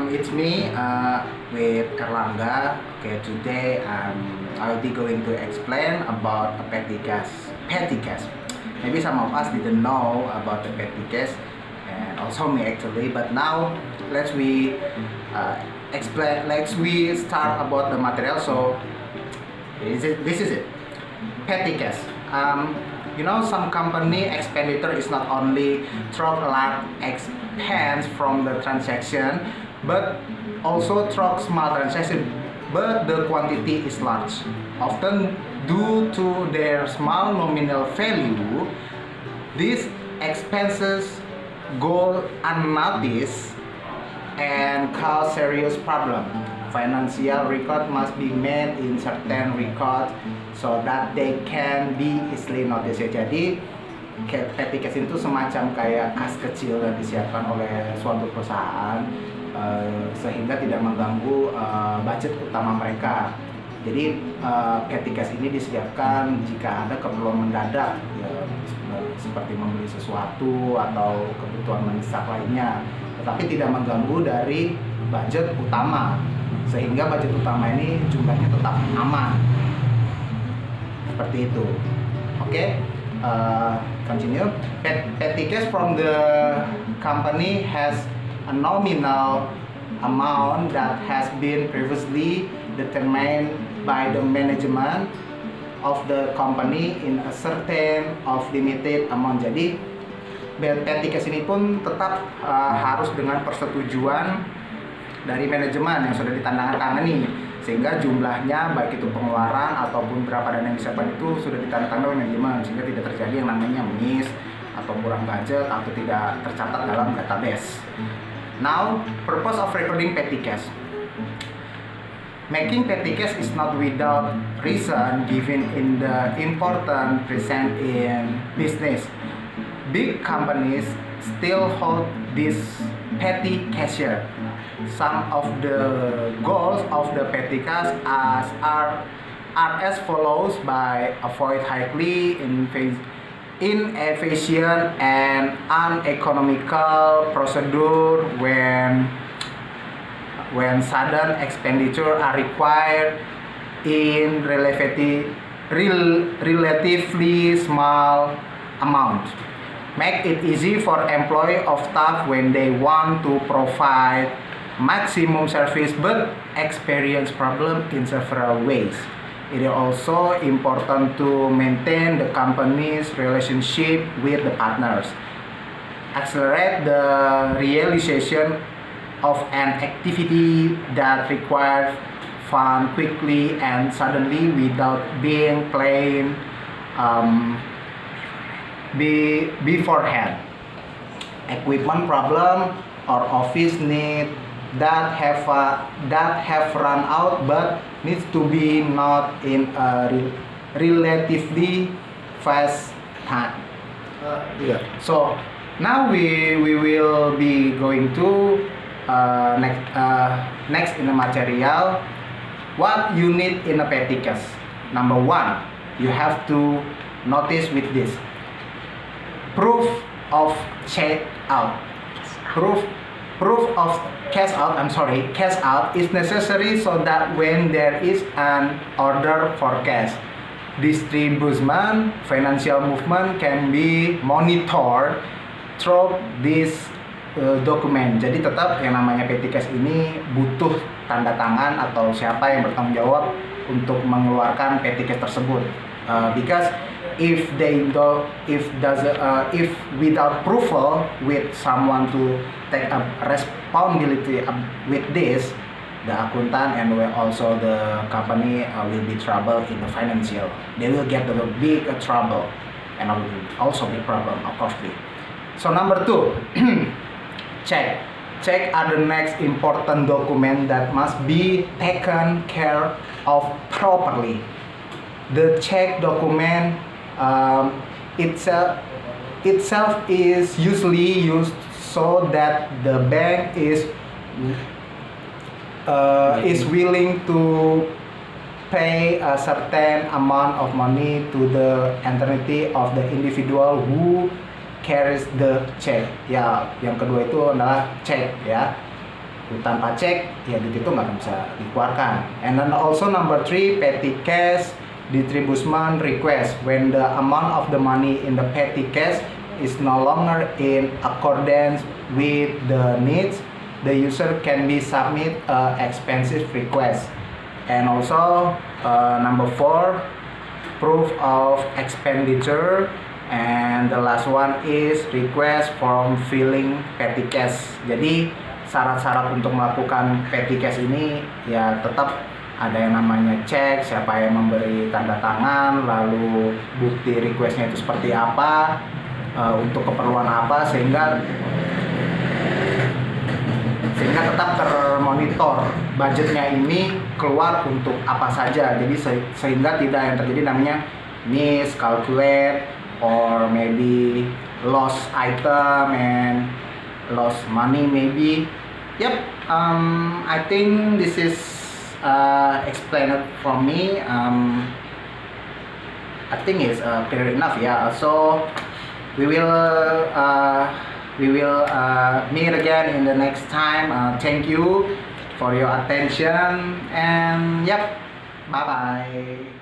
It's me with Erlangga. Okay, today I'll be going to explain about a petty cash. Petty cash. Maybe some of us didn't know about the petty cash, and also me actually. But now let's we explain. Let's we start about the material. So this is it. Petty cash. Some company expenditure is not only through a large expense from the transaction, but also through small transaction, but the quantity is large. Often due to their small nominal value, these expenses go unnoticed and cause serious problem. Financial record must be made in certain records so that they can be easily noticed. Jadi petty cash itu semacam kayak kas kecil yang disiapkan oleh suatu perusahaan sehingga tidak mengganggu budget utama mereka. Jadi petty cash ini disiapkan jika ada keperluan mendadak, ya, seperti membeli sesuatu atau kebutuhan mendesak lainnya, tetapi tidak mengganggu dari budget utama, sehingga budget utama ini jumlahnya tetap aman. Seperti itu. Oke, continue. Petty cash from the company has a nominal amount that has been previously determined by the management of the company in a certain of limited amount. Jadi petty cash ini pun tetap harus dengan persetujuan dari manajemen yang sudah ditandatangani, sehingga jumlahnya baik itu pengeluaran ataupun berapa dana yang disiapkan itu sudah ditandatangani oleh manajemen, sehingga tidak terjadi yang namanya miss atau kurang budget atau tidak tercatat dalam database. Now, purpose of recording petty cash. Making petty cash is not without reason given in the important present in business. Big companies still hold this petty cash. Some of the goals of the petty cash are as follows: by avoid highly inefficient and uneconomical procedure when sudden expenditure are required in relatively small amount. Make it easy for employee of staff when they want to provide maximum service but experience problem in several ways. It is also important to maintain the company's relationship with the partners. Accelerate the realization of an activity that requires fund quickly and suddenly without being planned beforehand. Equipment problem or office need that have run out but needs to be not in a relatively fast time. So now we will be going to next in the material. What you need in a petty cash. Number one, you have to notice with this. Proof of check out. Proof of cash out is necessary so that when there is an order for cash, distribution, financial movement can be monitored through this document. Jadi tetap yang namanya petty cash ini butuh tanda tangan atau siapa yang bertanggung jawab untuk mengeluarkan petty cash tersebut. Because if without approval with someone to take a responsibility with this, the accountant and also the company will be trouble in the financial. They will get the big trouble and also big problem, of course. So number two, check. Check are the next important document that must be taken care of properly. The check document itself is usually used so that the bank is willing to pay a certain amount of money to the entity of the individual who carries the check. Ya, yang kedua itu adalah check ya. tanpa cek ya duit itu nggak bisa dikeluarkan. And then also number 3, petty cash disbursement request. When the amount of the money in the petty cash is no longer in accordance with the needs, the user can be submit expensive request. And also number 4, proof of expenditure. And the last one is request from filing petty cash. Jadi syarat-syarat untuk melakukan petty cash ini ya tetap ada yang namanya cek, siapa yang memberi tanda tangan, lalu bukti requestnya itu seperti apa, untuk keperluan apa, sehingga tetap termonitor budgetnya ini keluar untuk apa saja. Jadi sehingga tidak yang terjadi namanya miscalculate or maybe lost item and lost money maybe. Yep, I think this is explained from me. I think it's clear enough. Yeah. So we will meet again in the next time. Thank you for your attention, and yep, bye bye.